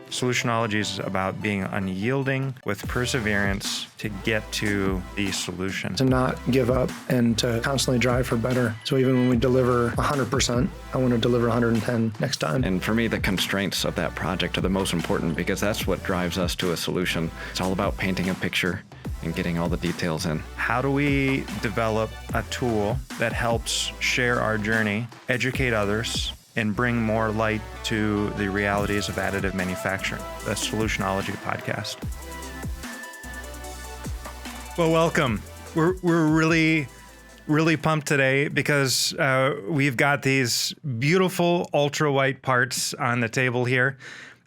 Solutionology is about being unyielding with perseverance to get to the solution. To not give up and to constantly drive for better. So even when we deliver 100%, I want to deliver 110 next time. And for me, the constraints of that project are the most important because that's what drives us to a solution. It's all about painting a picture and getting all the details in. How do we develop a tool that helps share our journey, educate others, and bring more light to the realities of additive manufacturing? The Solutionology podcast. Well, welcome. We're really pumped today because we've got these beautiful ultra white parts on the table here,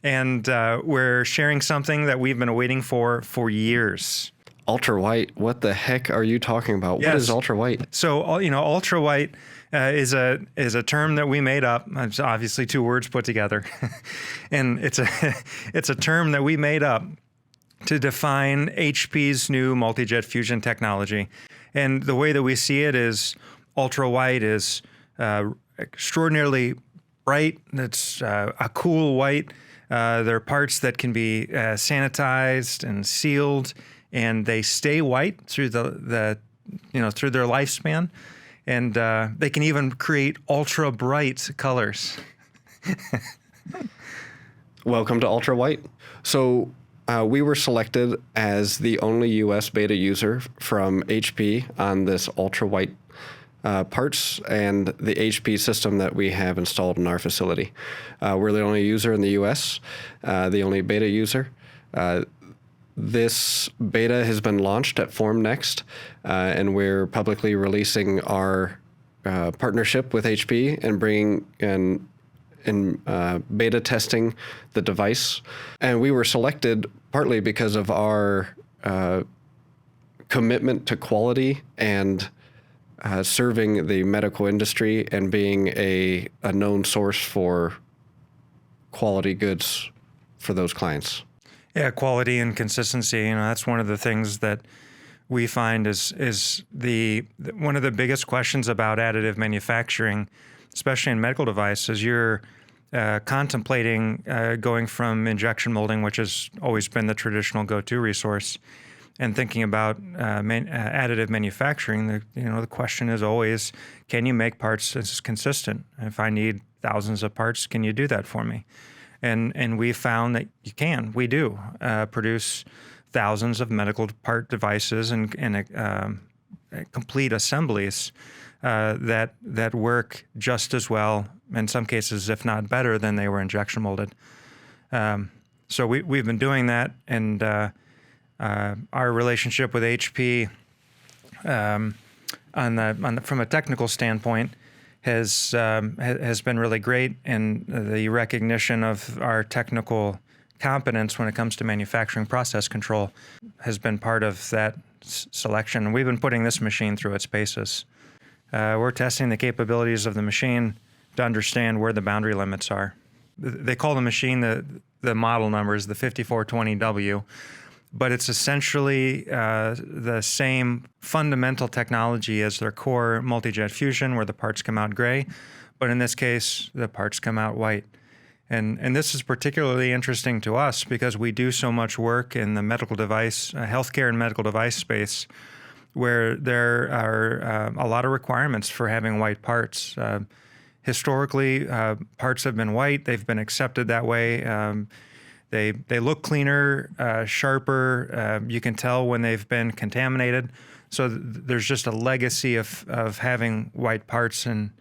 and we're sharing something that we've been waiting for years. Ultra white? What the heck are you talking about? Yes. What is ultra white? So, ultra white is a term that we made up. It's obviously two words put together, and it's a term that we made up to define HP's new multi-jet fusion technology. And the way that we see it is ultra white is extraordinarily bright. It's a cool white. They're parts that can be sanitized and sealed, and they stay white through the through their lifespan. And they can even create ultra bright colors. Welcome to Ultra White. So we were selected as the only US beta user from HP on this ultra white parts and the HP system that we have installed in our facility. We're the only user in the US, the only beta user. This beta has been launched at FormNext, and we're publicly releasing our partnership with HP and bringing in beta testing the device. And we were selected partly because of our commitment to quality and serving the medical industry and being a known source for quality goods for those clients. Yeah, quality and consistency. That's one of the things that we find is one of the biggest questions about additive manufacturing, especially in medical devices. You're contemplating going from injection molding, which has always been the traditional go-to resource, and thinking about additive manufacturing. The question is always, can you make parts that's consistent? If I need thousands of parts, can you do that for me? And we found that you can. We do produce thousands of medical part devices and complete assemblies that work just as well, in some cases, if not better, than they were injection molded. So we've been doing that, and our relationship with HP from a technical standpoint has been really great, and the recognition of our technical competence when it comes to manufacturing process control has been part of that selection. We've been putting this machine through its paces. We're testing the capabilities of the machine to understand where the boundary limits are. They call the machine the model number is the 5420W, but it's essentially the same fundamental technology as their core multi-jet fusion, where the parts come out gray, but in this case, the parts come out white. And this is particularly interesting to us because we do so much work in the medical device, healthcare and medical device space, where there are a lot of requirements for having white parts. Historically, parts have been white. They've been accepted that way. They look cleaner, sharper. You can tell when they've been contaminated. So there's just a legacy of having white parts and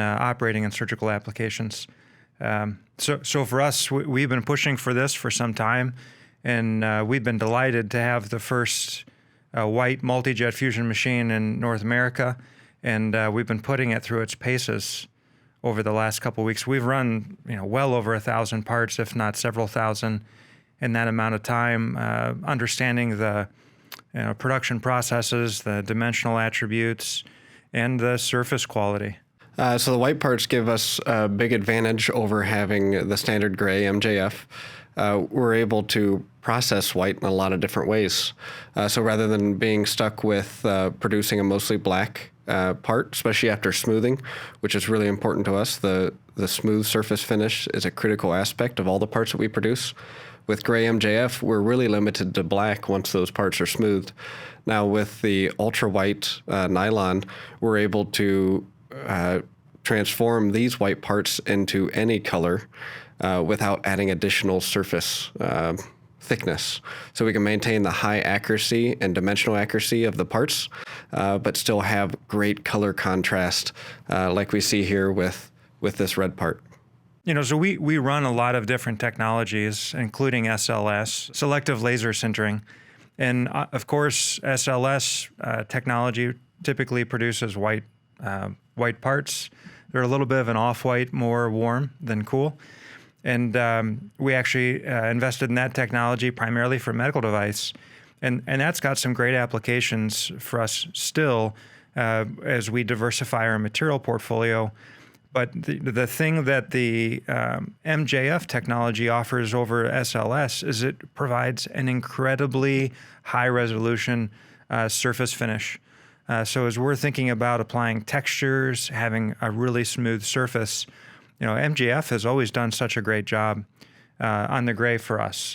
operating in surgical applications. So for us, we've been pushing for this for some time, and we've been delighted to have the first white multi-jet fusion machine in North America, and we've been putting it through its paces over the last couple of weeks. We've run well over 1,000 parts, if not several thousand, in that amount of time, understanding the production processes, the dimensional attributes, and the surface quality. So the white parts give us a big advantage over having the standard gray MJF. We're able to process white in a lot of different ways. So rather than being stuck with producing a mostly black part, especially after smoothing, which is really important to us. The smooth surface finish is a critical aspect of all the parts that we produce. With gray MJF, we're really limited to black once those parts are smoothed. Now with the ultra white nylon, we're able to transform these white parts into any color without adding additional surface thickness. So we can maintain the high accuracy and dimensional accuracy of the parts, but still have great color contrast like we see here with this red part. So we run a lot of different technologies, including SLS, selective laser sintering. And of course, SLS technology typically produces white parts. They're a little bit of an off-white, more warm than cool. And we actually invested in that technology primarily for medical device. And that's got some great applications for us still as we diversify our material portfolio. But the thing that the MJF technology offers over SLS is it provides an incredibly high resolution surface finish. So as we're thinking about applying textures, having a really smooth surface, MJF has always done such a great job on the gray for us.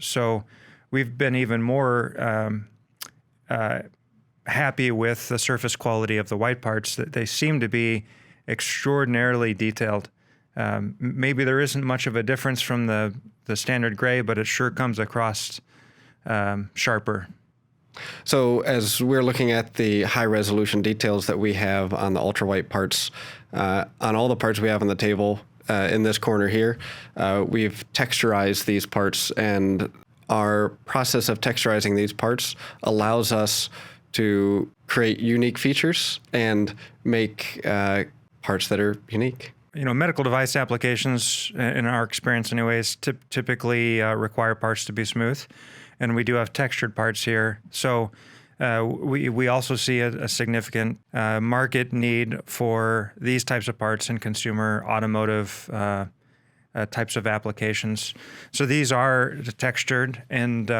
So we've been even more happy with the surface quality of the white parts. That they seem to be extraordinarily detailed. Maybe there isn't much of a difference from the standard gray, but it sure comes across sharper. So as we're looking at the high resolution details that we have on the ultra white parts, on all the parts we have on the table in this corner here, we've texturized these parts, and our process of texturizing these parts allows us to create unique features and make parts that are unique. Medical device applications, in our experience anyways, typically require parts to be smooth. And we do have textured parts here. So we also see a significant market need for these types of parts in consumer automotive types of applications. So these are textured, and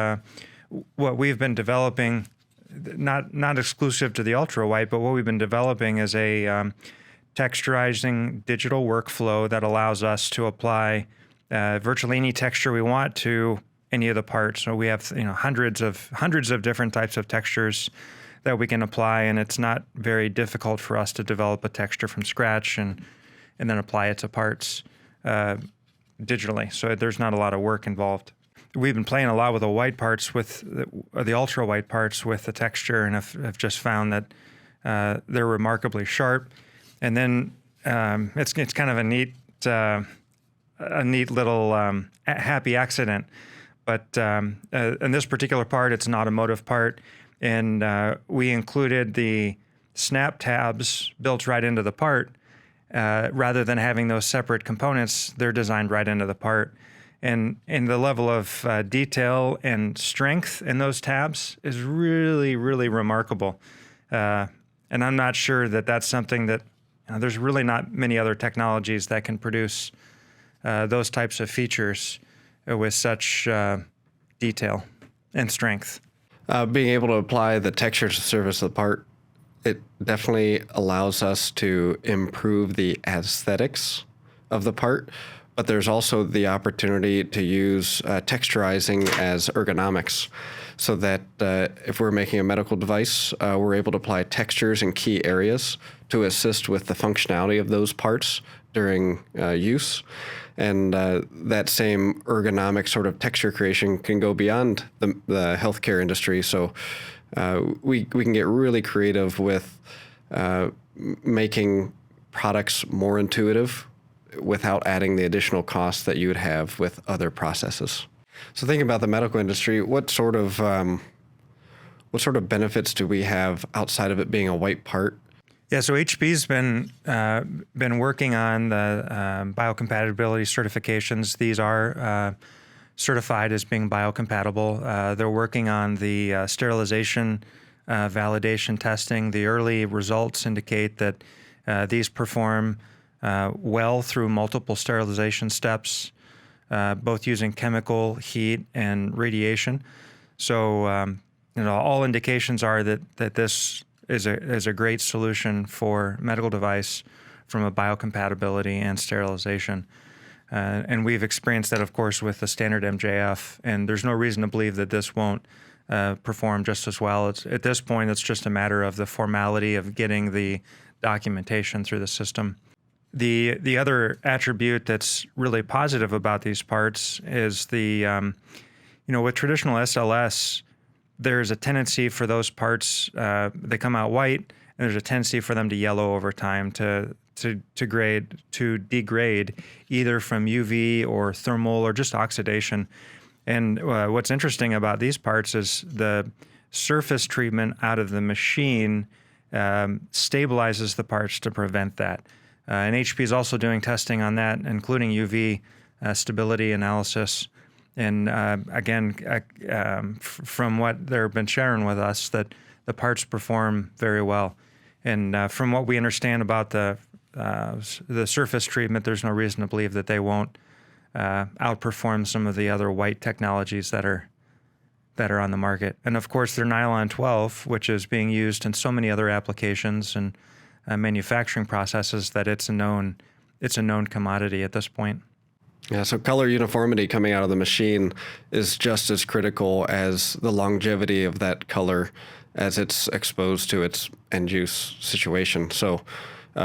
what we've been developing, not exclusive to the ultra white, but what we've been developing is a texturizing digital workflow that allows us to apply virtually any texture we want to any of the parts. So we have hundreds of different types of textures that we can apply, and it's not very difficult for us to develop a texture from scratch and then apply it to parts digitally. So there's not a lot of work involved. We've been playing a lot with the white parts, with the ultra white parts with the texture, and have just found that they're remarkably sharp. And then it's kind of a neat little happy accident. But in this particular part, it's an automotive part, and we included the snap tabs built right into the part. Rather than having those separate components, they're designed right into the part. And the level of detail and strength in those tabs is really, really remarkable. And I'm not sure that that's something that there's really not many other technologies that can produce those types of features with such detail and strength. Being able to apply the texture to the surface of the part, it definitely allows us to improve the aesthetics of the part, but there's also the opportunity to use texturizing as ergonomics, so that if we're making a medical device, we're able to apply textures in key areas to assist with the functionality of those parts during use. And that same ergonomic sort of texture creation can go beyond the healthcare industry. So we can get really creative with making products more intuitive without adding the additional costs that you would have with other processes. So thinking about the medical industry, what sort of benefits do we have outside of it being a white part? Yeah, so HP's been working on the biocompatibility certifications. These are certified as being biocompatible. They're working on the sterilization validation testing. The early results indicate that these perform well through multiple sterilization steps, both using chemical, heat, and radiation. So all indications are that this is a great solution for medical device from a biocompatibility and sterilization. And we've experienced that, of course, with the standard MJF, and there's no reason to believe that this won't perform just as well. At this point, it's just a matter of the formality of getting the documentation through the system. The other attribute that's really positive about these parts is with traditional SLS, there's a tendency for those parts, they come out white, and there's a tendency for them to yellow over time, to degrade either from UV or thermal or just oxidation. And what's interesting about these parts is the surface treatment out of the machine stabilizes the parts to prevent that. And HP is also doing testing on that, including UV stability analysis. And from what they've been sharing with us, that the parts perform very well. And from what we understand about the surface treatment, there's no reason to believe that they won't outperform some of the other white technologies that are on the market. And of course, they're nylon 12, which is being used in so many other applications and manufacturing processes that it's a known commodity at this point. Yeah, so color uniformity coming out of the machine is just as critical as the longevity of that color as it's exposed to its end use situation. So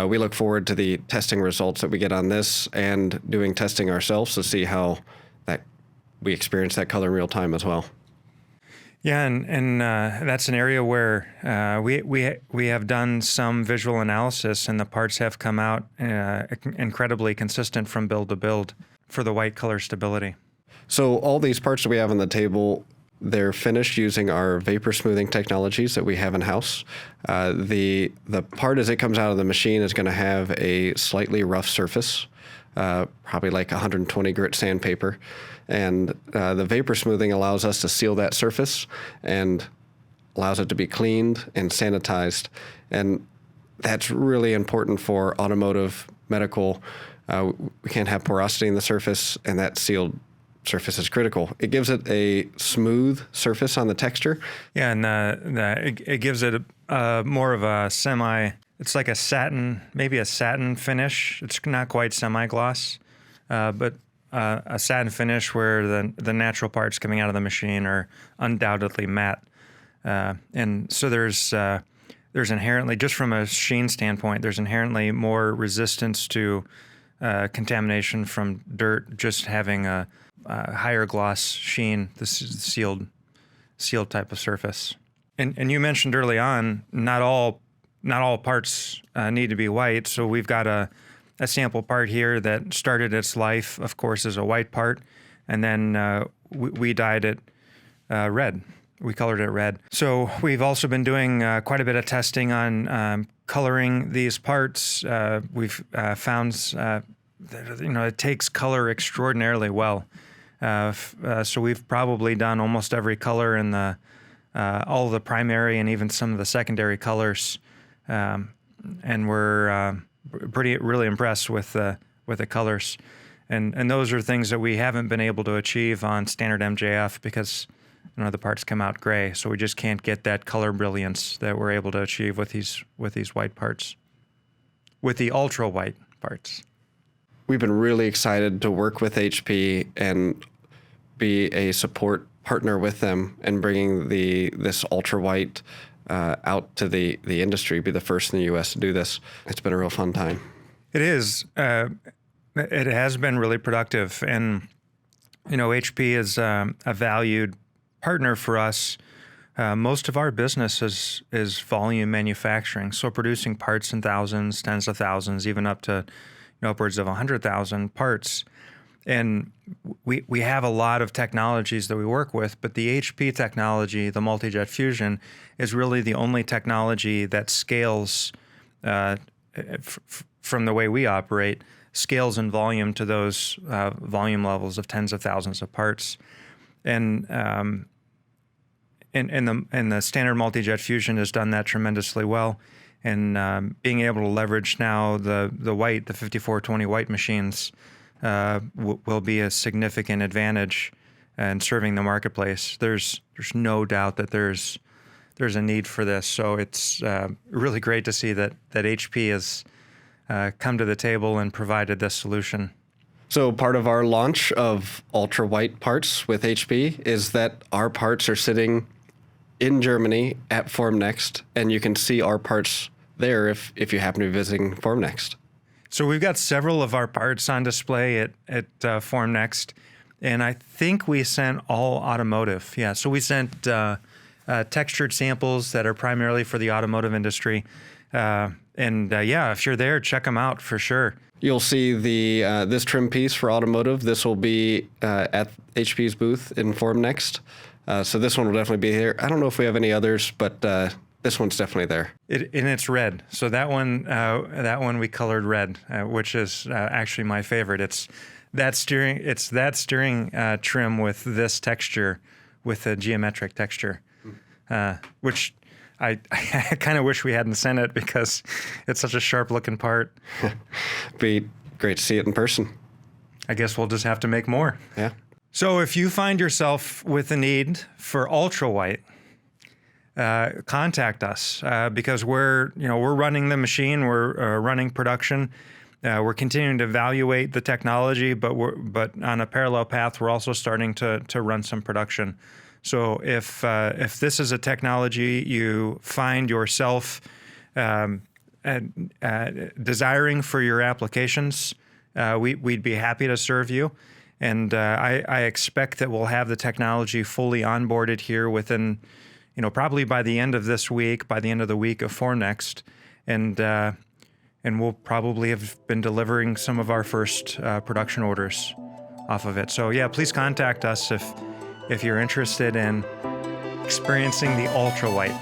we look forward to the testing results that we get on this and doing testing ourselves to see how that we experience that color in real time as well. Yeah, and that's an area where we have done some visual analysis, and the parts have come out incredibly consistent from build to build for the white color stability. So all these parts that we have on the table, they're finished using our vapor smoothing technologies that we have in-house. The part as it comes out of the machine is going to have a slightly rough surface, probably like 120 grit sandpaper. And the vapor smoothing allows us to seal that surface and allows it to be cleaned and sanitized. And that's really important for automotive, medical. We can't have porosity in the surface, and that sealed surface is critical. It gives it a smooth surface on the texture. Yeah, and it gives it more of a it's like a satin, maybe a satin finish. It's not quite semi-gloss, but a satin finish where the natural parts coming out of the machine are undoubtedly matte. And so there's inherently, just from a sheen standpoint, there's inherently more resistance to contamination from dirt, just having a higher gloss sheen, the sealed type of surface. And you mentioned early on, not all parts need to be white. So we've got a sample part here that started its life, of course, as a white part, and then we dyed it red. We colored it red. So we've also been doing quite a bit of testing on coloring these parts. We've found that it takes color extraordinarily well. So we've probably done almost every color in all of the primary and even some of the secondary colors, and we're really impressed with the colors. And those are things that we haven't been able to achieve on standard MJF because the parts come out gray, so we just can't get that color brilliance that we're able to achieve with these white parts, with the ultra white parts. We've been really excited to work with HP and be a support partner with them and bringing this ultra white out to the industry, be the first in the U.S. to do this. It's been a real fun time. It is. It has been really productive, and HP is a valued partner for us. Most of our business is volume manufacturing, so producing parts in thousands, tens of thousands, even up to upwards of 100,000 parts. And we have a lot of technologies that we work with, but the HP technology, the multi-jet fusion, is really the only technology that scales from the way we operate, scales in volume to those volume levels of tens of thousands of parts. And the standard multi-jet fusion has done that tremendously well. And being able to leverage now the 5420 white machines will be a significant advantage in serving the marketplace. There's no doubt that there's there's a need for this. So it's really great to see that HP has come to the table and provided this solution. So part of our launch of ultra-white parts with HP is that our parts are sitting in Germany at FormNext, and you can see our parts there if you happen to be visiting FormNext. So we've got several of our parts on display at FormNext, and I think we sent all automotive. Yeah, so we sent textured samples that are primarily for the automotive industry. If you're there, check them out for sure. You'll see the this trim piece for automotive. This will be at HP's booth in FormNext. So this one will definitely be here. I don't know if we have any others, but this one's definitely there. And it's red. So that one we colored red, which is actually my favorite. It's that steering trim with this texture, with a geometric texture, which I kind of wish we hadn't sent it because it's such a sharp-looking part. Be great to see it in person. I guess we'll just have to make more. Yeah. So if you find yourself with a need for ultra-white, contact us because we're running the machine, we're running production, we're continuing to evaluate the technology, but on a parallel path, we're also starting to run some production. So if this is a technology you find yourself desiring for your applications, we'd be happy to serve you. And I expect that we'll have the technology fully onboarded here within, probably by the end of this week, by the end of the week of FormNext, and we'll probably have been delivering some of our first production orders off of it. So yeah, please contact us if you're interested in experiencing the ultra white.